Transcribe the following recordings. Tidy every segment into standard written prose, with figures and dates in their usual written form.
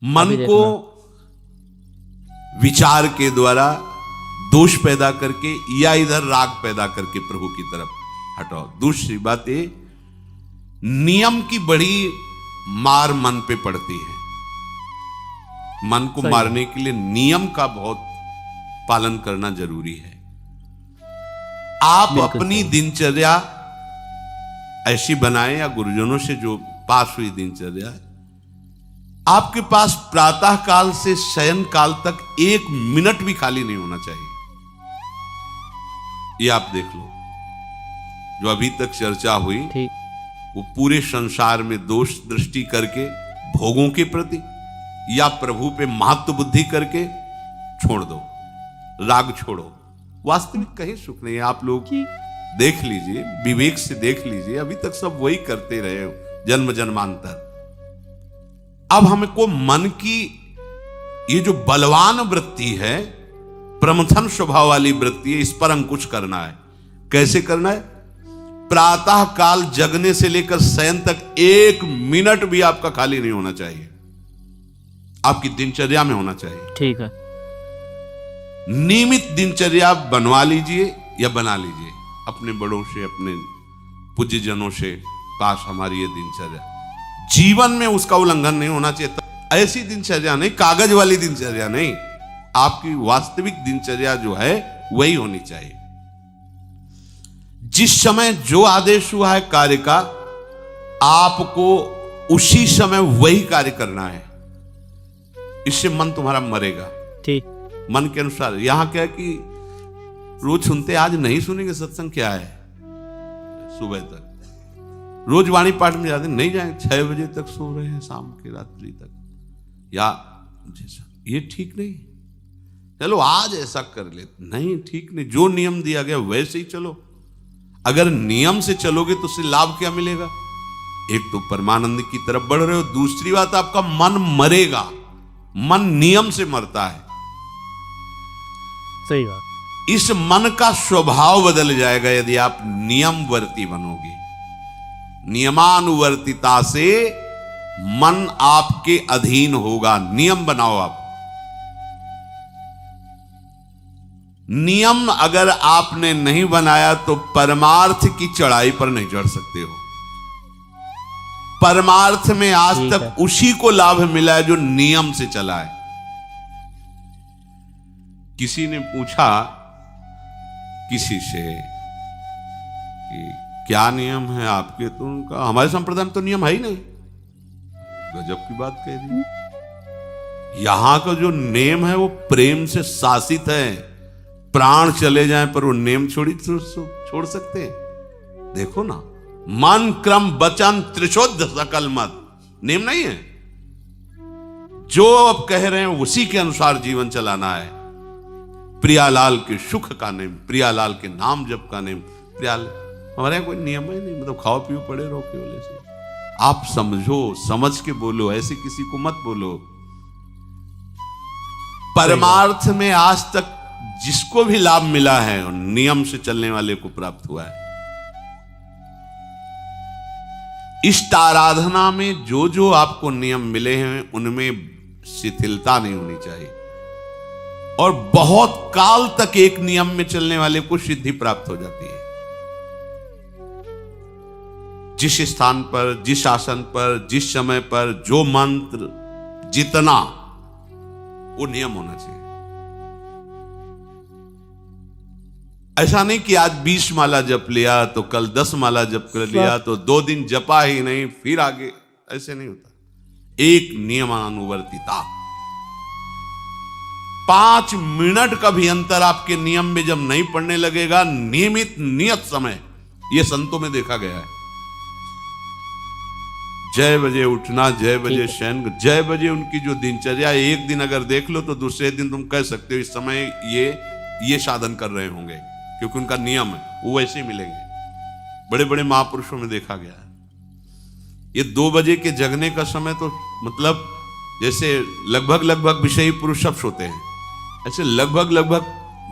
मन को विचार के द्वारा दोष पैदा करके या इधर राग पैदा करके प्रभु की तरफ हटाओ। दूसरी बात ये, नियम की बड़ी मार मन पे पड़ती है। मन को मारने के लिए नियम का बहुत पालन करना जरूरी है। आप अपनी दिनचर्या ऐसी बनाएं, या गुरुजनों से जो पास हुई दिनचर्या, आपके पास प्रातः काल से शयन काल तक 1 मिनट भी खाली नहीं होना चाहिए। ये आप देख लो, जो अभी तक चर्चा हुई वो पूरे संसार में दोष दृष्टि करके भोगों के प्रति या प्रभु पे महत्व बुद्धि करके छोड़ दो, राग छोड़ो। वास्तविक कहीं सुख नहीं है। आप लोग देख लीजिए, विवेक से देख लीजिए, अभी तक सब वही करते रहे हो जन्म जन्मांतर। अब हमको मन की ये जो बलवान वृत्ति है, प्रमथन स्वभाव वाली वृत्ति है, इस पर अंकुश करना है। कैसे करना है? प्रातः काल जगने से लेकर शयन तक 1 मिनट भी आपका खाली नहीं होना चाहिए, आपकी दिनचर्या में होना चाहिए। ठीक है। नियमित दिनचर्या बनवा लीजिए या बना लीजिए अपने बड़ों से, अपने पूज्य जनों से पास हमारी ये दिनचर्या। जीवन में उसका उल्लंघन नहीं होना चाहिए। ऐसी दिनचर्या नहीं, कागज वाली दिनचर्या नहीं, आपकी वास्तविक दिनचर्या जो है वही होनी चाहिए। जिस समय जो आदेश हुआ है कार्य का, आपको उसी समय वही कार्य करना है। इससे मन तुम्हारा मरेगा। ठीक। मन के अनुसार। यहां क्या है कि रोज सुनते, आज नहीं सुनेंगे सत्संग, क्या है सुबह तक रोज वाणी पाठ में जाते, नहीं जाएंगे, 6 बजे तक सो रहे हैं, शाम की रात्रि तक, या जैसा, ये ठीक नहीं। चलो आज ऐसा कर ले, नहीं ठीक नहीं। जो नियम दिया गया वैसे ही चलो। अगर नियम से चलोगे तो उससे लाभ क्या मिलेगा? एक तो परमानंद की तरफ बढ़ रहे हो, दूसरी बात आपका मन मरेगा। मन नियम से मरता है। सही बात। इस मन का स्वभाव बदल जाएगा यदि आप नियमवर्ती बनोगे। नियमानुवर्तिता से मन आपके अधीन होगा। नियम बनाओ आप। नियम अगर आपने नहीं बनाया तो परमार्थ की चढ़ाई पर नहीं चढ़ सकते हो। परमार्थ में आज तक उसी को लाभ मिला है जो नियम से चला है। किसी ने पूछा किसी से कि क्या नियम है आपके, तो उनका हमारे संप्रदाय में तो नियम है ही नहीं। गजब की बात कह दी। यहां का जो नियम है वो प्रेम से शासित है। प्राण चले जाएं पर वो नियम छोड़ सकते हैं? देखो ना, मन क्रम वचन त्रिशुद्ध सकल मत, नियम नहीं है। जो अब कह रहे हैं उसी के अनुसार जीवन चलाना है। प्रियालाल के सुख का नियम, प्रियालाल के नाम जप का नियम। प्रियालाल हमारे यहां कोई नियम ही नहीं, मतलब खाओ पियो पड़े रहो केवल ऐसे। आप समझो, समझ के बोलो, ऐसे किसी को मत बोलो। परमार्थ में आज तक जिसको भी लाभ मिला है नियम से चलने वाले को प्राप्त हुआ है। इष्ट आराधना में जो जो आपको नियम मिले हैं उनमें शिथिलता नहीं होनी चाहिए, और बहुत काल तक एक नियम में चलने वाले को सिद्धि प्राप्त हो जाती है। जिस स्थान पर, जिस आसन पर, जिस समय पर जो मंत्र जितना, वो नियम होना चाहिए। ऐसा नहीं कि आज 20 माला जप लिया तो कल 10 माला जप कर लिया तो 2 दिन जपा ही नहीं फिर आगे, ऐसे नहीं होता। एक नियमानुवर्तिता। 5 मिनट का भी अंतर आपके नियम में जब नहीं पड़ने लगेगा, नियमित नियत समय, यह संतों में देखा गया है। 6 बजे उठना, 6 बजे शयन, 6 बजे उनकी जो दिनचर्या, एक दिन अगर देख लो तो दूसरे दिन तुम कह सकते हो इस समय ये साधन कर रहे होंगे, क्योंकि उनका नियम है, वो वैसे ही मिलेंगे। बड़े बड़े महापुरुषों में देखा गया है। ये 2 बजे के जगने का समय तो मतलब जैसे लगभग विषयी पुरुष सब सोते हैं, ऐसे लगभग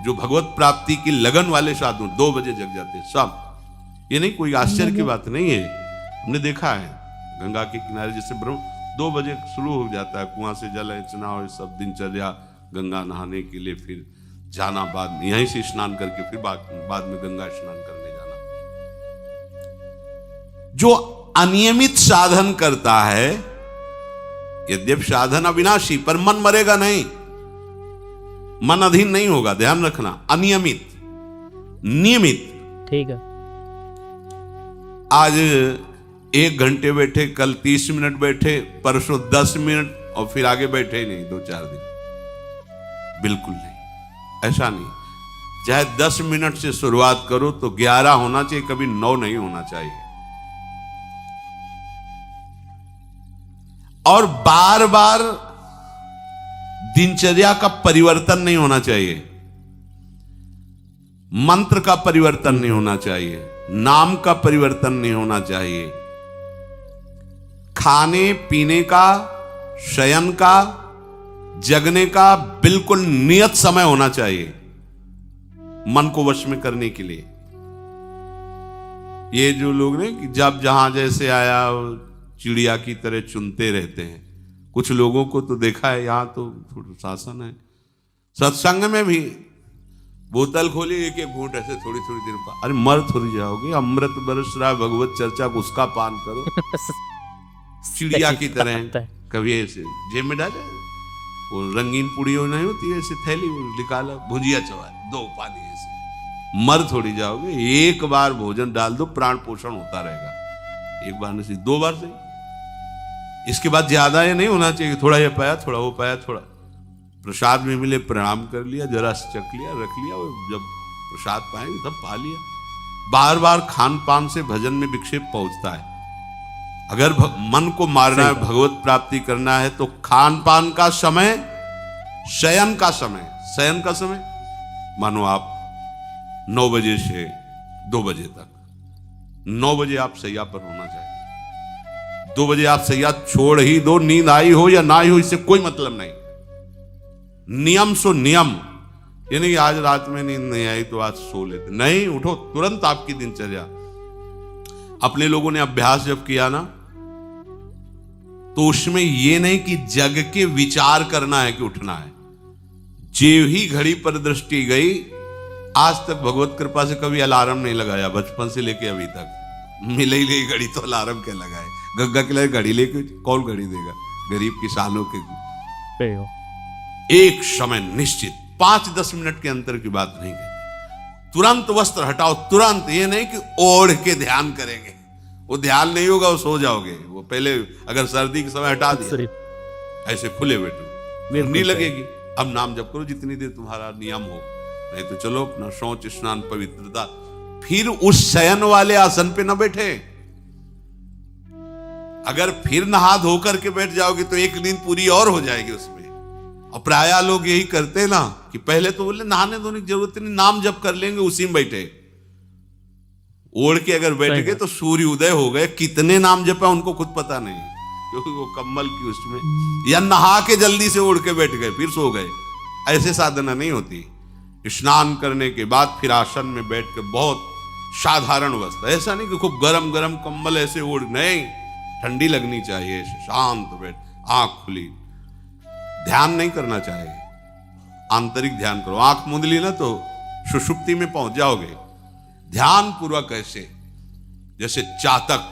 जो भगवत प्राप्ति की लगन वाले साधु 2 बजे जग जाते हैं सब। ये नहीं कोई आश्चर्य की बात नहीं है, हमने देखा है। गंगा के किनारे जैसे 2 बजे शुरू हो जाता है, कुआं से जल अर्चना और सब दिनचर्या, गंगा नहाने के लिए फिर जाना, बाद में यहीं से स्नान करके फिर बाद में गंगा स्नान करने जाना। जो अनियमित साधन करता है, यद्यपि साधन अविनाशी, पर मन मरेगा नहीं, मन अधीन नहीं होगा, ध्यान रखना। अनियमित, नियमित, ठीक है। आज 1 घंटे बैठे, कल 30 मिनट बैठे, परसों 10 मिनट और फिर आगे बैठे ही नहीं 2-4 दिन, बिल्कुल नहीं, ऐसा नहीं। चाहे 10 मिनट से शुरुआत करो तो 11 होना चाहिए, कभी 9 नहीं होना चाहिए। और बार बार दिनचर्या का परिवर्तन नहीं होना चाहिए, मंत्र का परिवर्तन नहीं होना चाहिए, नाम का परिवर्तन नहीं होना चाहिए। खाने पीने का, शयन का, जगने का बिल्कुल नियत समय होना चाहिए मन को वश में करने के लिए। ये जो लोग ने कि जब जहां जैसे आया चिड़िया की तरह चुनते रहते हैं, कुछ लोगों को तो देखा है, यहां तो थोड़ा शासन है। सत्संग में भी बोतल खोली, एक एक घूंट ऐसे थोड़ी थोड़ी देर पर, अरे मर थोड़ी जाओगे, अमृत बरस रहा है, भगवत चर्चा उसका पान करो। चिड़िया की तरह कभी ऐसे जेब में डाले, वो रंगीन पूड़ी नहीं होती ऐसे थैली, वो निकाला, भुजिया चवा, 2 पानी, ऐसे मर थोड़ी जाओगे। एक बार भोजन डाल दो, प्राण पोषण होता रहेगा, एक बार नहीं 2 बार से। इसके बाद ज्यादा ये नहीं होना चाहिए, थोड़ा ये पाया, थोड़ा वो पाया, थोड़ा प्रसाद में मिले प्रणाम कर लिया, जरा चख लिया, रख लिया, और जब प्रसाद पाएंगे तब पा लिया। बार बार खान पान से भजन में विक्षेप पहुंचता है। अगर मन को मारना है, भगवत प्राप्ति करना है, तो खान पान का समय, शयन का समय, शयन का समय मानो आप 9 बजे से 2 बजे तक, 9 बजे आप सैया पर होना चाहिए। 2 बजे आप सैया छोड़ ही दो, नींद आई हो या ना आई हो, इससे कोई मतलब नहीं। नियम सो नियम, यानी कि आज रात में नींद नहीं आई तो आज सो लेते नहीं, उठो तुरंत। आपकी दिनचर्या, अपने लोगों ने अभ्यास जब किया ना, तो उसमें यह नहीं कि जग के विचार करना है कि उठना है। जेव ही घड़ी पर दृष्टि गई, आज तक भगवत कृपा से कभी अलार्म नहीं लगाया, बचपन से लेके अभी तक। मिले ही ले घड़ी तो अलार्म क्या लगाए, गग्गा के लिए घड़ी लेके कौन घड़ी देगा, गरीब किसानों के। एक समय निश्चित, 5-10 मिनट के अंतर की बात नहीं कहते। तुरंत वस्त्र हटाओ, तुरंत। ये नहीं कि ओढ़ के ध्यान करेंगे, वो ध्यान नहीं होगा, वो सो जाओगे। वो पहले अगर सर्दी के समय हटा दिया, ऐसे खुले बैठो, नहीं लगेगी। अब नाम जप करो जितनी देर तुम्हारा नियम हो, नहीं तो चलो अपना शौच स्नान पवित्रता। फिर उस शयन वाले आसन पे न बैठे। अगर फिर नहा धो करके बैठ जाओगे तो एक नींद पूरी और हो जाएगी उसमें। और प्राय लोग यही करते ना कि पहले तो बोले नहाने धोने की जरूरत नहीं, नाम जप कर लेंगे, उसी में बैठे। ओढ़ के अगर बैठ गए तो सूर्य उदय हो गए, कितने नाम जपा उनको खुद पता नहीं, क्योंकि वो कम्बल की उसमें, या नहा के जल्दी से ओढ़ के बैठ गए फिर सो गए। ऐसे साधना नहीं होती। स्नान करने के बाद फिर आसन में बैठ के बहुत साधारण वस्त्र, ऐसा नहीं कि खूब गरम गरम कंबल ऐसे ओढ़, नहीं, ठंडी लगनी चाहिए, शांत बैठ, आंख खुली। ध्यान नहीं करना चाहिए, आंतरिक ध्यान करो। आंख मूंद ली ना तो सुषुप्ति में पहुंच जाओगे। ध्यान पूर्वक ऐसे, जैसे चातक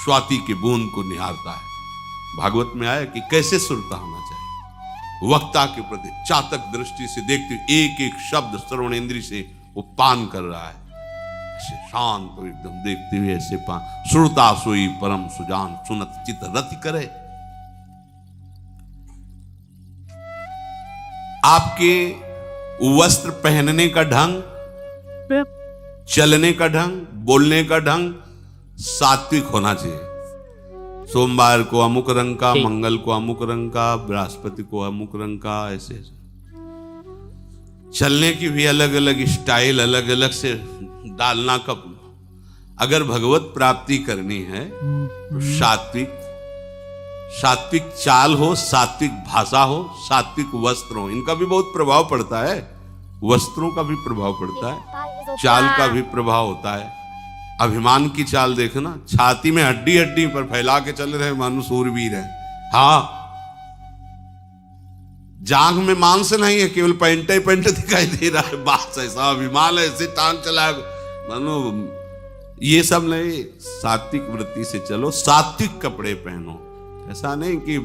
स्वाति की बूंद को निहारता है। भागवत में आया कि कैसे सुरता होना चाहिए, वक्ता के प्रति चातक दृष्टि से देखते, एक एक शब्द श्रवण इंद्री से वो पान कर रहा है, ऐसे शांत तो एकदम देखते हुए ऐसे पान। श्रुता सोई परम सुजान, सुनत चित रति करे। आपके वस्त्र पहनने का ढंग, चलने का ढंग, बोलने का ढंग सात्विक होना चाहिए। सोमवार को अमुक रंग का, मंगल को अमुक रंग का, बृहस्पति को अमुक रंग का, ऐसे चलने की भी अलग अलग स्टाइल, अलग अलग से डालना। कब अगर भगवत प्राप्ति करनी है तो सात्विक चाल हो, सात्विक भाषा हो, सात्विक वस्त्र हो। इनका भी बहुत प्रभाव पड़ता है, वस्त्रों का भी प्रभाव पड़ता है, चाल का भी प्रभाव होता है। अभिमान की चाल देखना, छाती में हड्डी हड्डी पर फैला के चल रहे मानो सूरवीर है, हाँ, जांघ में मांस नहीं है, केवल पैंट ही पैंट दिखाई दे रहा है। बात ऐसा विमान ऐसे टांग चला मानो, ये सब नहीं। सात्विक वृत्ति से चलो, सात्विक कपड़े पहनो। ऐसा नहीं कि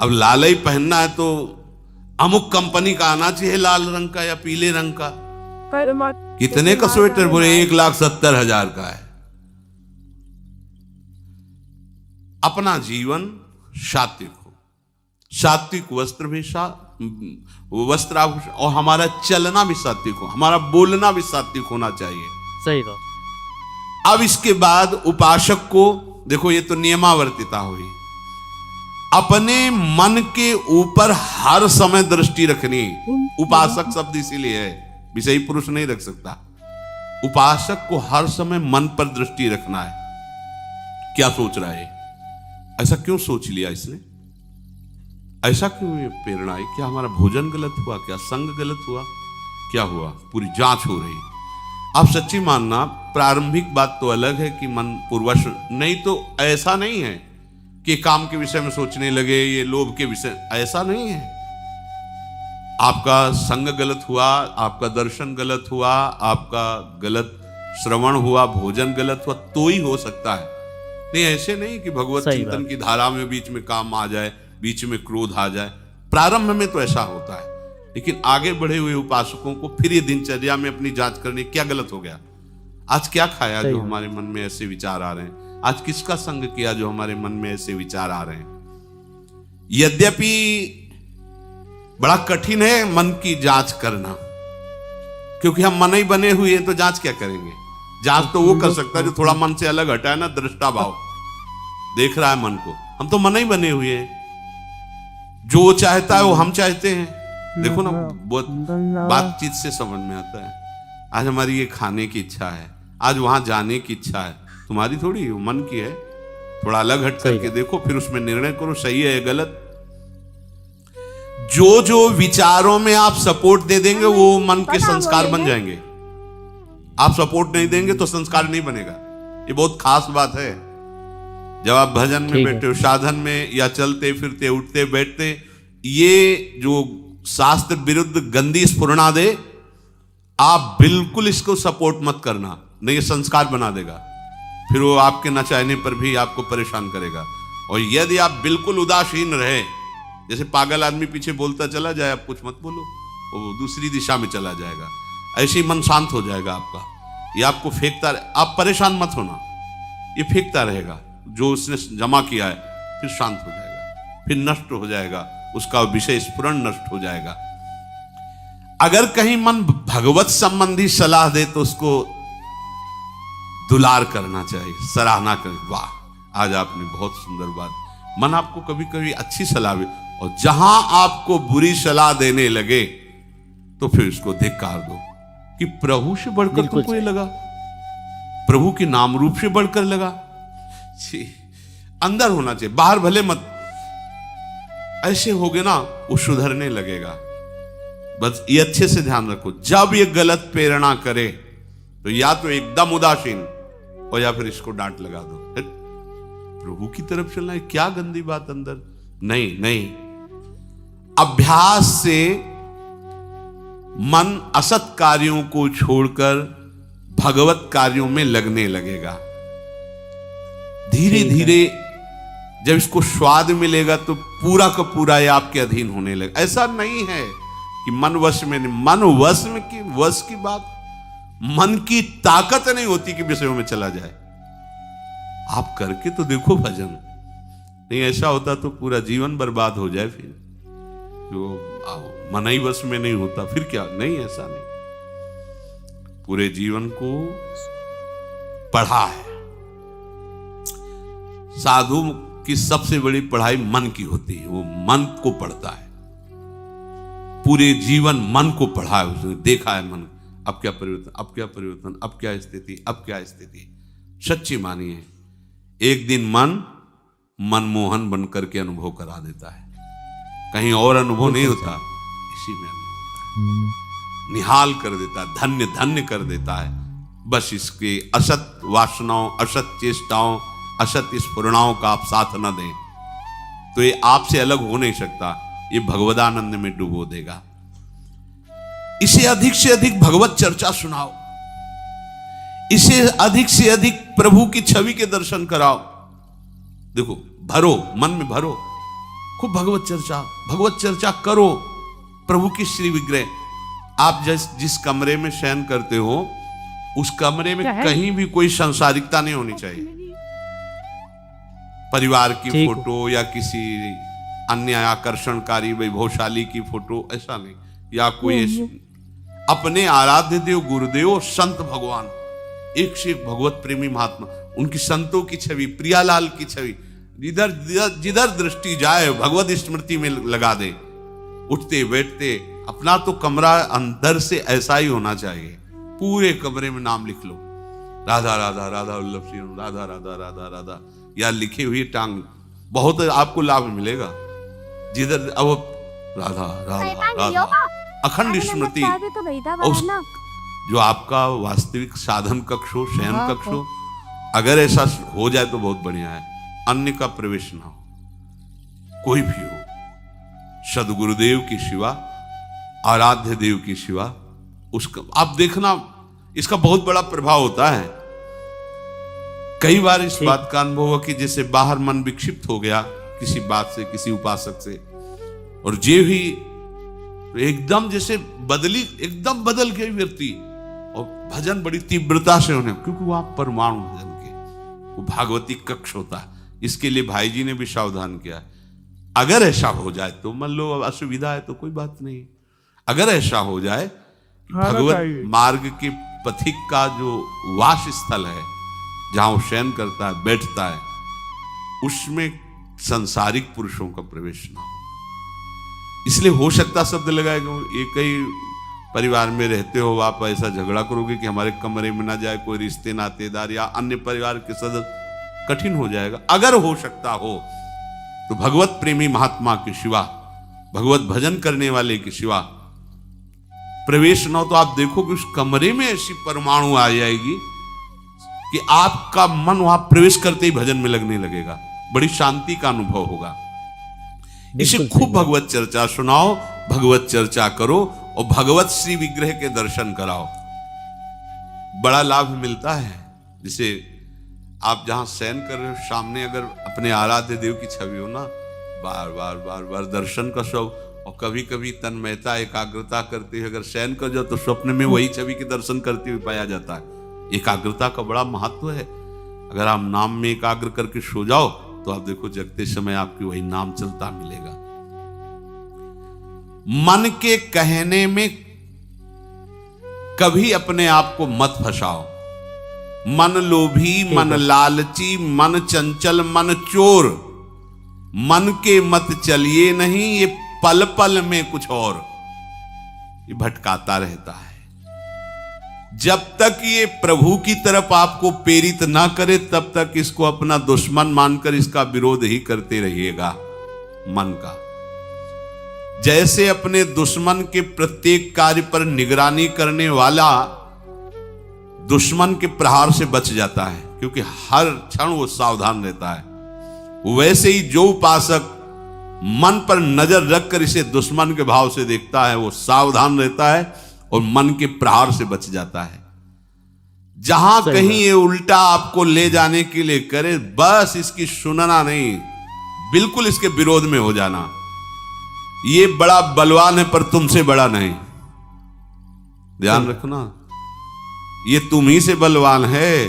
अब लाल ही पहनना है तो अमुक कंपनी का आना चाहिए, लाल रंग का या पीले रंग का। कितने का स्वेटर बोले 1,70,000 का है। अपना जीवन सात्विक हो, सात्विक वस्त्र भी वस्त्र और हमारा चलना भी सात्विक हो, हमारा बोलना भी सात्विक होना चाहिए। सही कहा। अब इसके बाद उपासक को देखो, ये तो नियमावर्तिता हुई। अपने मन के ऊपर हर समय दृष्टि रखनी। उपासक शब्द इसीलिए है, विषयी पुरुष नहीं रख सकता। उपासक को हर समय मन पर दृष्टि रखना है। क्या सोच रहा है, ऐसा क्यों सोच लिया इसने, ऐसा क्यों ये प्रेरणा है, क्या हमारा भोजन गलत हुआ, क्या संग गलत हुआ, क्या हुआ, पूरी जांच हो रही। आप सच्ची मानना, प्रारंभिक बात तो अलग है कि मन पूर्वश, नहीं तो ऐसा नहीं है कि काम के विषय में सोचने लगे, ये लोभ के विषय, ऐसा नहीं है। आपका संग गलत हुआ, आपका दर्शन गलत हुआ, आपका गलत श्रवण हुआ, भोजन गलत हुआ तो ही हो सकता है। नहीं, ऐसे नहीं कि भगवत चिंतन की धारा में बीच में काम आ जाए, बीच में क्रोध आ जाए। प्रारंभ में तो ऐसा होता है, लेकिन आगे बढ़े हुए उपासकों को फिर ये दिनचर्या में अपनी जांच करनी, क्या गलत हो गया, आज क्या खाया जो हमारे मन में ऐसे विचार आ रहे हैं, आज किसका संग किया जो हमारे मन में ऐसे विचार आ रहे हैं। यद्यपि बड़ा कठिन है मन की जांच करना, क्योंकि हम मन ही बने हुए हैं, तो जांच क्या करेंगे। जांच तो वो कर सकता है जो थोड़ा मन से अलग हटा है ना, दृष्टा भाव देख रहा है मन को। हम तो मन ही बने हुए हैं, जो चाहता है वो हम चाहते हैं। देखो ना, बहुत बातचीत से समझ में आता है। आज हमारी ये खाने की इच्छा है, आज वहां जाने की इच्छा है, तुम्हारी थोड़ी, मन की है। थोड़ा अलग हट करके देखो, फिर उसमें निर्णय करो, सही है गलत। जो जो विचारों में आप सपोर्ट दे देंगे वो मन के संस्कार बन जाएंगे। आप सपोर्ट नहीं देंगे तो संस्कार नहीं बनेगा। ये बहुत खास बात है। जब आप भजन में बैठे हो, साधन में, या चलते फिरते उठते बैठते, ये जो शास्त्र विरुद्ध गंदी स्फुरणा दे, आप बिल्कुल इसको सपोर्ट मत करना, नहीं ये संस्कार बना देगा। फिर वो आपके न चाहने पर भी आपको परेशान करेगा। और यदि आप बिल्कुल उदासीन रहे, जैसे पागल आदमी पीछे बोलता चला जाए, आप कुछ मत बोलो, वो दूसरी दिशा में चला जाएगा, ऐसे ही मन शांत हो जाएगा आपका। ये आपको फेंकता, आप परेशान मत होना, ये फेंकता रहेगा जो उसने जमा किया है, फिर शांत हो जाएगा, फिर नष्ट हो जाएगा, उसका विषय स्फुरण नष्ट हो जाएगा। अगर कहीं मन भगवत संबंधी सलाह दे तो उसको दुलार करना चाहिए, सराहना कर, वाह आज आपने बहुत सुंदर बात। मन आपको कभी कभी अच्छी सलाह दे, और जहां आपको बुरी सलाह देने लगे तो फिर उसको धिक्कार दो कि प्रभु से बढ़कर तुमको ये लगा, प्रभु के नाम रूप से बढ़कर लगा। अंदर होना चाहिए, बाहर भले मत। ऐसे हो गए ना, वो सुधरने लगेगा। बस ये अच्छे से ध्यान रखो, जब ये गलत प्रेरणा करे तो या तो एकदम उदासीन, और या फिर इसको डांट लगा दो, प्रभु की तरफ चलना है, क्या गंदी बात अंदर। नहीं नहीं, अभ्यास से मन असत कार्यों को छोड़कर भगवत कार्यों में लगने लगेगा। धीरे धीरे जब इसको स्वाद मिलेगा तो पूरा का पूरा ये आपके अधीन होने लगेगा। ऐसा नहीं है कि मन वश में नहीं, मन वश में की वश की बात, मन की ताकत नहीं होती कि विषयों में चला जाए। आप करके तो देखो भजन, नहीं ऐसा होता तो पूरा जीवन बर्बाद हो जाए। फिर जो मन ही वश में नहीं होता फिर क्या, नहीं ऐसा नहीं। पूरे जीवन को पढ़ा है। साधु की सबसे बड़ी पढ़ाई मन की होती है, वो मन को पढ़ता है, पूरे जीवन मन को पढ़ा है, उसने देखा है मन अब क्या परिवर्तन, अब क्या परिवर्तन, अब क्या स्थिति, अब क्या स्थिति। सच्ची मानिए, एक दिन मन मनमोहन बनकर के अनुभव करा देता है, कहीं और अनुभव नहीं होता, इसी में अनुभव होता है, निहाल कर देता है, धन्य धन्य कर देता है। बस इसके असत वासनाओं, असत चेष्टाओं, असत स्फुरणाओं का आप साथ न दें, तो ये आपसे अलग हो नहीं सकता, ये भगवदानंद में डुबो देगा। इसे अधिक से अधिक भगवत चर्चा सुनाओ, इसे अधिक से अधिक प्रभु की छवि के दर्शन कराओ। देखो, भरो, मन में भरो, खूब भगवत चर्चा करो। प्रभु की श्री विग्रह, आप जिस कमरे में शयन करते हो उस कमरे में कहीं भी कोई सांसारिकता नहीं होनी चाहिए। परिवार की फोटो या किसी अन्य आकर्षणकारी वैभवशाली की फोटो, ऐसा नहीं, या कोई अपने आराध्य देव गुरुदेव संत भगवान, एक से एक भगवत प्रेमी महात्मा, उनकी संतों की छवि, प्रियालाल की छवि, जिधर दृष्टि जाए भगवत स्मृति में लगा दे। उठते बैठते अपना तो कमरा अंदर से ऐसा ही होना चाहिए, पूरे कमरे में नाम लिख लो, राधा राधा राधा वल्लभ श्री राधा राधा राधा राधा, या लिखी हुई टांग, बहुत आपको लाभ मिलेगा। जिधर अब राधा राधा राधा अखंड स्मृति, जो आपका वास्तविक साधन कक्ष हो, शयन कक्ष हो, अगर ऐसा हो जाए तो बहुत बढ़िया है। अन्य का प्रवेश ना हो, कोई भी हो, सदगुरुदेव की शिवा, आराध्य देव की शिवा, उसका आप देखना, इसका बहुत बड़ा प्रभाव होता है। कई बार इस बात का अनुभव हुआ कि जैसे बाहर मन विक्षिप्त हो गया किसी बात से, किसी उपासक से, और जे भी एकदम जैसे एकदम बदल गई व्यक्ति, और भजन बड़ी तीव्रता से होने, क्योंकि वहां परमाणु भजन के वो भागवती कक्ष होता है। इसके लिए भाई जी ने भी सावधान किया, अगर ऐसा हो जाए तो, मान लो असुविधा है तो कोई बात नहीं, अगर ऐसा हो जाए भगवत मार्ग के पथिक का जो वास स्थल है, जहां वो शयन करता है, बैठता है, उसमें संसारिक पुरुषों का प्रवेश ना हो। इसलिए हो सकता शब्द लगाएगा, एक ही परिवार में रहते हो, आप ऐसा झगड़ा करोगे कि हमारे कमरे में ना जाए कोई रिश्ते नातेदार या अन्य परिवार के सदस्य, कठिन हो जाएगा। अगर हो सकता हो तो भगवत प्रेमी महात्मा के सिवा, भगवत भजन करने वाले के सिवा प्रवेश न हो, तो आप देखो कि उस कमरे में ऐसी परमाणु आ जाएगी कि आपका मन वहां प्रवेश करते ही भजन में लगने लगेगा, बड़ी शांति का अनुभव होगा। इसे खूब भगवत चर्चा सुनाओ, भगवत चर्चा करो, और भगवत श्री विग्रह के दर्शन कराओ, बड़ा लाभ मिलता है। जैसे आप जहां शयन कर रहे हो, सामने अगर अपने आराध्य देव की छवि हो ना, बार बार बार बार दर्शन का शौक, और कभी कभी तन्मयता एकाग्रता करते हुए अगर शयन कर जाओ तो स्वप्न में वही छवि के दर्शन करते हुए पाया जाता है। एकाग्रता का बड़ा महत्व है। अगर आप नाम में एकाग्र करके सो जाओ तो आप देखो जगते समय आपकी वही नाम चलता मिलेगा। मन के कहने में कभी अपने आप को मत फंसाओ। मन लोभी, मन लालची, मन चंचल, मन चोर, मन के मत चलिए नहीं, ये पल पल में कुछ और, ये भटकाता रहता है। जब तक ये प्रभु की तरफ आपको प्रेरित ना करे तब तक इसको अपना दुश्मन मानकर इसका विरोध ही करते रहिएगा। मन का जैसे अपने दुश्मन के प्रत्येक कार्य पर निगरानी करने वाला दुश्मन के प्रहार से बच जाता है, क्योंकि हर क्षण वो सावधान रहता है, वैसे ही जो उपासक मन पर नजर रखकर इसे दुश्मन के भाव से देखता है वो सावधान रहता है और मन के प्रहार से बच जाता है। जहां कहीं ये उल्टा आपको ले जाने के लिए करे, बस इसकी सुनना नहीं, बिल्कुल इसके विरोध में हो जाना। ये बड़ा बलवान है पर तुमसे बड़ा नहीं, ध्यान रखना, ये तुम ही से बलवान है,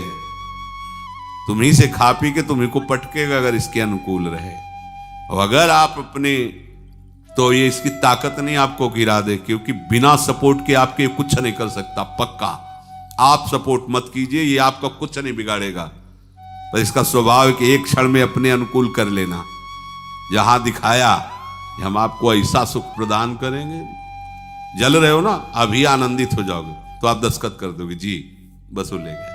तुम ही से खा पी के तुम्ही को पटकेगा अगर इसके अनुकूल रहे। और अगर आप अपने, तो ये इसकी ताकत नहीं आपको गिरा दे, क्योंकि बिना सपोर्ट के आपके कुछ नहीं कर सकता। पक्का आप सपोर्ट मत कीजिए, ये आपका कुछ नहीं बिगाड़ेगा, पर इसका स्वभाव है कि एक क्षण में अपने अनुकूल कर लेना। जहां दिखाया कि हम आपको ऐसा सुख प्रदान करेंगे, जल रहे हो ना, अभी आनंदित हो जाओगे तो आप दस्तखत कर दोगे, जी बस वो ले गए।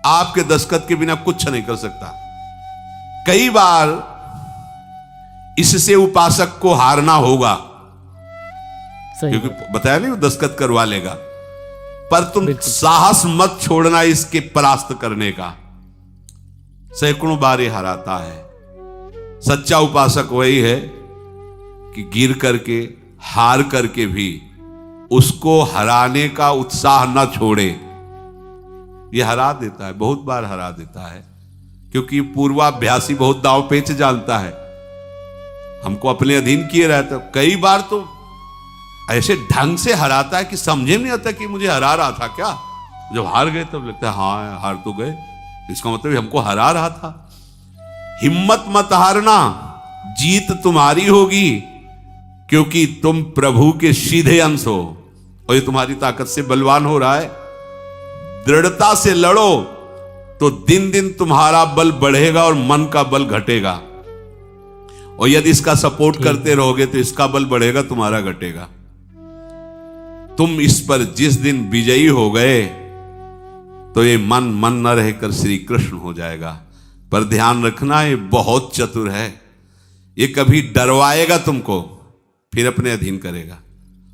आपके दस्तखत के बिना कुछ नहीं कर सकता। कई बार इससे उपासक को हारना होगा, क्योंकि बताया नहीं वो दस्तखत करवा लेगा, पर तुम साहस मत छोड़ना इसके परास्त करने का। सैकड़ों बार ये हराता है, सच्चा उपासक वही है कि गिर करके हार करके भी उसको हराने का उत्साह न छोड़े। ये हरा देता है, बहुत बार हरा देता है, क्योंकि पूर्वाभ्यासी बहुत दांव पेच जानता है। हमको अपने अधीन किए रहता, कई बार तो ऐसे ढंग से हराता है कि समझे नहीं आता कि मुझे हरा रहा था क्या। जब हार गए तब लगता है हाँ हार तो गए, इसका मतलब हमको हरा रहा था। हिम्मत मत हारना, जीत तुम्हारी होगी, क्योंकि तुम प्रभु के सीधे अंश हो और ये तुम्हारी ताकत से बलवान हो रहा है। दृढ़ता से लड़ो तो दिन दिन तुम्हारा बल बढ़ेगा और मन का बल घटेगा, और यदि इसका सपोर्ट करते रहोगे तो इसका बल बढ़ेगा, तुम्हारा घटेगा। तुम इस पर जिस दिन विजयी हो गए तो ये मन न रहकर श्री कृष्ण हो जाएगा। पर ध्यान रखना, ये बहुत चतुर है, ये कभी डरवाएगा तुमको फिर अपने अधीन करेगा।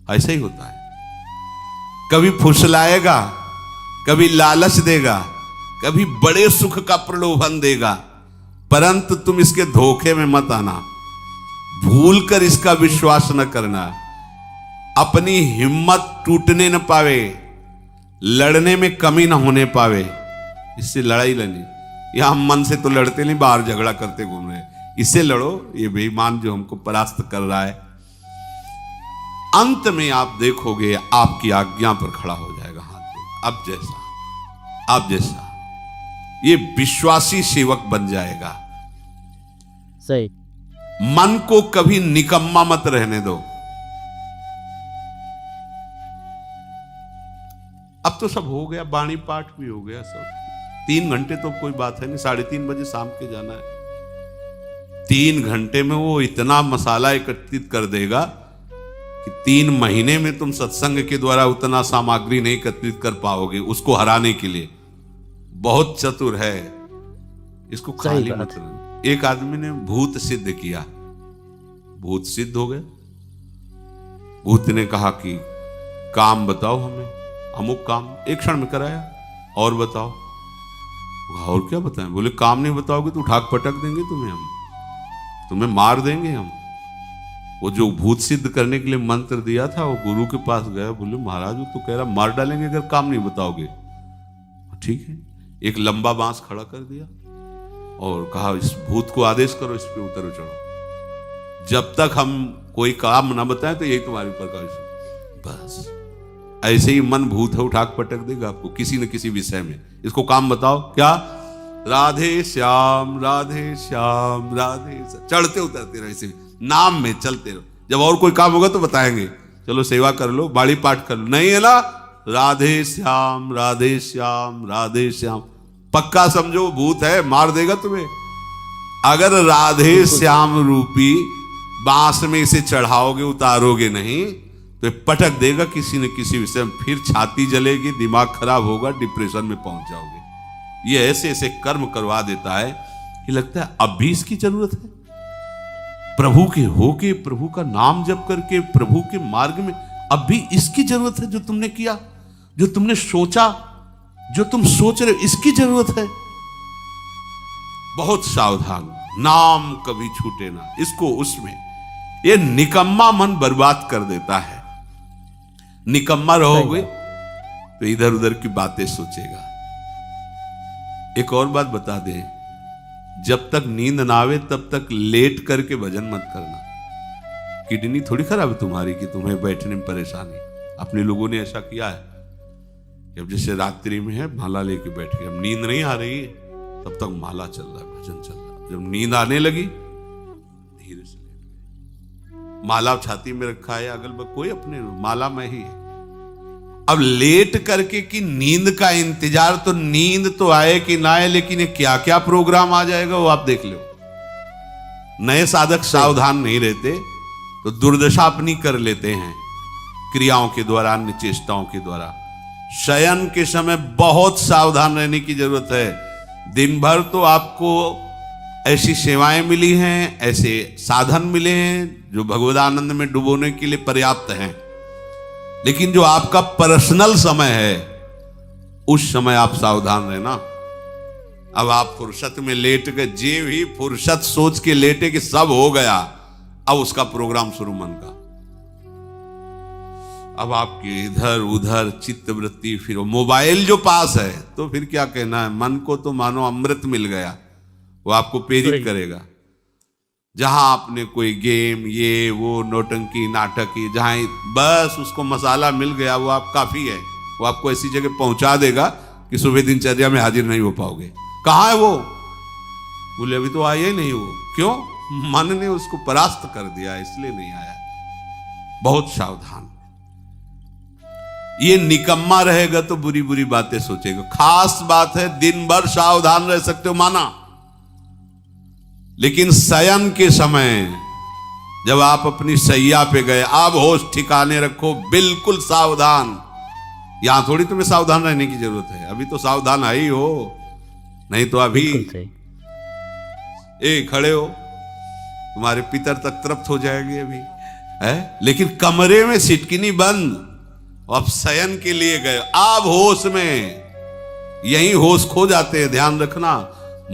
ऐसा ही होता है, कभी फुसलाएगा, कभी लालच देगा, कभी बड़े सुख का प्रलोभन देगा, परंतु तुम इसके धोखे में मत आना, भूल कर इसका विश्वास न करना। अपनी हिम्मत टूटने न पावे, लड़ने में कमी न होने पावे, इससे लड़ाई लड़नी। यह हम मन से तो लड़ते नहीं, बाहर झगड़ा करते घूम रहे, इससे लड़ो, ये बेईमान जो हमको परास्त कर रहा है। अंत में आप देखोगे आपकी आज्ञा पर खड़ा हो जाएगा हाथ। अब जैसा ये विश्वासी सेवक बन जाएगा। सही। मन को कभी निकम्मा मत रहने दो। अब तो सब हो गया, वाणी पाठ भी हो गया सब। 3 घंटे तो कोई बात है नहीं, 3:30 बजे शाम के जाना है। 3 घंटे में वो इतना मसाला एकत्रित कर देगा कि 3 महीने में तुम सत्संग के द्वारा उतना सामग्री नहीं एकत्रित कर पाओगे उसको हराने के लिए। बहुत चतुर है, इसको खाली मत रहना। एक आदमी ने भूत सिद्ध किया, भूत सिद्ध हो गया। भूत ने कहा कि काम बताओ हमें, अमुक काम, एक क्षण में कराया। और बताओ, और क्या बताएं? बोले काम नहीं बताओगे तो उठाक पटक देंगे तुम्हें, हम तुम्हें मार देंगे हम। वो जो भूत सिद्ध करने के लिए मंत्र दिया था, वो गुरु के पास गया, बोले महाराज वो तो कह रहा मार डालेंगे अगर काम नहीं बताओगे। ठीक है, एक लंबा बांस खड़ा कर दिया और कहा इस भूत को आदेश करो, इस पे उतरो चढ़ो, जब तक हम कोई काम ना बताएं तो यही तुम्हारे ऊपर का। बस ऐसे ही मन भूत है, उठाक पटक देगा आपको किसी न किसी विषय में। इसको काम बताओ, क्या? राधे श्याम राधे श्याम राधे श्याम, चढ़ते उतरते रहो, ऐसे नाम में चलते रहो। जब और कोई काम होगा तो बताएंगे, चलो सेवा कर लो, बाड़ी पाठ कर लो, नहीं है ना, राधे श्याम राधे श्याम राधे श्याम। पक्का समझो भूत है, मार देगा तुम्हें। अगर राधे श्याम रूपी बांस में इसे चढ़ाओगे, उतारोगे नहीं तो पटक देगा किसी न किसी विषय में, फिर छाती जलेगी, दिमाग खराब होगा, डिप्रेशन में पहुंच जाओगे। ये ऐसे ऐसे कर्म करवा देता है कि लगता है अब भी इसकी जरूरत है। प्रभु के होके, प्रभु का नाम जप करके, प्रभु के मार्ग में अब भी इसकी जरूरत है। जो तुमने किया, जो तुमने सोचा, जो तुम सोच रहे हो, इसकी जरूरत है। बहुत सावधान, नाम कभी छूटे ना इसको। उसमें ये निकम्मा मन बर्बाद कर देता है। निकम्मा रहोगे तो इधर उधर की बातें सोचेगा। एक और बात बता दे, जब तक नींद ना आवे तब तक लेट करके भजन मत करना। किडनी थोड़ी खराब है तुम्हारी कि तुम्हें बैठने में परेशानी। अपने लोगों ने ऐसा किया है, जब जैसे रात्रि में है माला लेके बैठ गए, अब नींद नहीं आ रही है तब तक माला चल रहा है, भजन चल रहा है। जब नींद आने लगी धीरे से माला छाती में रखा है, अगल बगल कोई अपने माला में ही है। अब लेट करके कि नींद का इंतजार, तो नींद तो आए कि ना आए, लेकिन ये क्या क्या प्रोग्राम आ जाएगा वो आप देख लो। नए साधक सावधान नहीं रहते तो दुर्दशा अपनी कर लेते हैं क्रियाओं के द्वारा, अन्य चेष्टाओं के द्वारा। शयन के समय बहुत सावधान रहने की जरूरत है। दिन भर तो आपको ऐसी सेवाएं मिली हैं, ऐसे साधन मिले हैं जो भगवदानंद में डुबोने के लिए पर्याप्त हैं, लेकिन जो आपका पर्सनल समय है उस समय आप सावधान रहना। अब आप फुर्सत में लेट गए, जे भी फुर्सत सोच के लेटे कि सब हो गया, अब उसका प्रोग्राम शुरू मन का। अब आपकी इधर उधर चित्त वृत्ति, फिर मोबाइल जो पास है तो फिर क्या कहना है, मन को तो मानो अमृत मिल गया, वो आपको प्रेरित सही। करेगा। जहां आपने कोई गेम ये वो नौटंकी नाटक की, जहां बस उसको मसाला मिल गया, वो आप काफी है, वो आपको ऐसी जगह पहुंचा देगा कि सुबह दिनचर्या में हाजिर नहीं हो पाओगे। कहां है वो? बोले अभी तो आया ही नहीं वो। क्यों? मन ने उसको परास्त कर दिया, इसलिए नहीं आया। बहुत सावधान। ये निकम्मा रहेगा तो बुरी बुरी बातें सोचेगा। खास बात है, दिन भर सावधान रह सकते हो माना, लेकिन शयन के समय जब आप अपनी सैया पे गए, अब होश ठिकाने रखो, बिल्कुल सावधान। यहां थोड़ी तुम्हें सावधान रहने की जरूरत है, अभी तो सावधान आई हो, नहीं तो अभी बिल्कुल सही। खड़े हो, तुम्हारे पितर तक तृप्त हो जाएंगे अभी है। लेकिन कमरे में सिटकिनी बंद, अब शयन के लिए गए, अब होश में, यही होश खो जाते हैं। ध्यान रखना,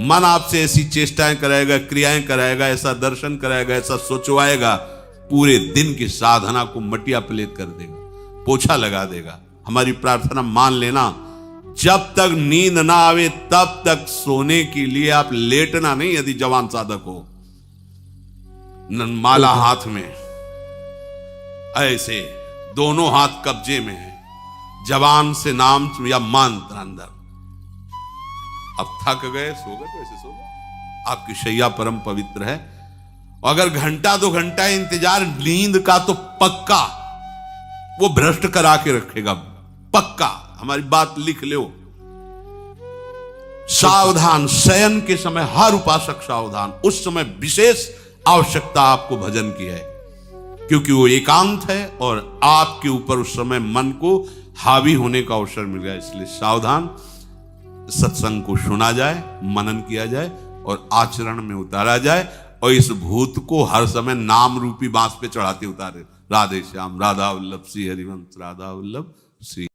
मन आपसे ऐसी चेष्टाएं कराएगा, क्रियाएं कराएगा, ऐसा दर्शन कराएगा, ऐसा सोचवाएगा, पूरे दिन की साधना को मटिया पलेट कर देगा, पोछा लगा देगा। हमारी प्रार्थना मान लेना, जब तक नींद ना आवे तब तक सोने के लिए आप लेटना नहीं। यदि जवान साधक हो, माला हाथ में, ऐसे दोनों हाथ कब्जे में है, जवान से नाम या मंत्र अंदर। अब थक गए, सो गए तो ऐसे सो गए। आपकी शैया परम पवित्र है। अगर घंटा 2 घंटा इंतजार नींद का, तो पक्का वो भ्रष्ट करा के रखेगा, पक्का। हमारी बात लिख लो। सावधान, शयन के समय हर उपासक सावधान। उस समय विशेष आवश्यकता आपको भजन की है, क्योंकि वो एकांत है और आपके ऊपर उस समय मन को हावी होने का अवसर मिल गया। इसलिए सावधान, सत्संग को सुना जाए, मनन किया जाए और आचरण में उतारा जाए, और इस भूत को हर समय नाम रूपी बांस पे चढ़ाते उतारे। राधे श्याम, राधा वल्लभ श्री हरिवंश, राधा वल्लभ श्री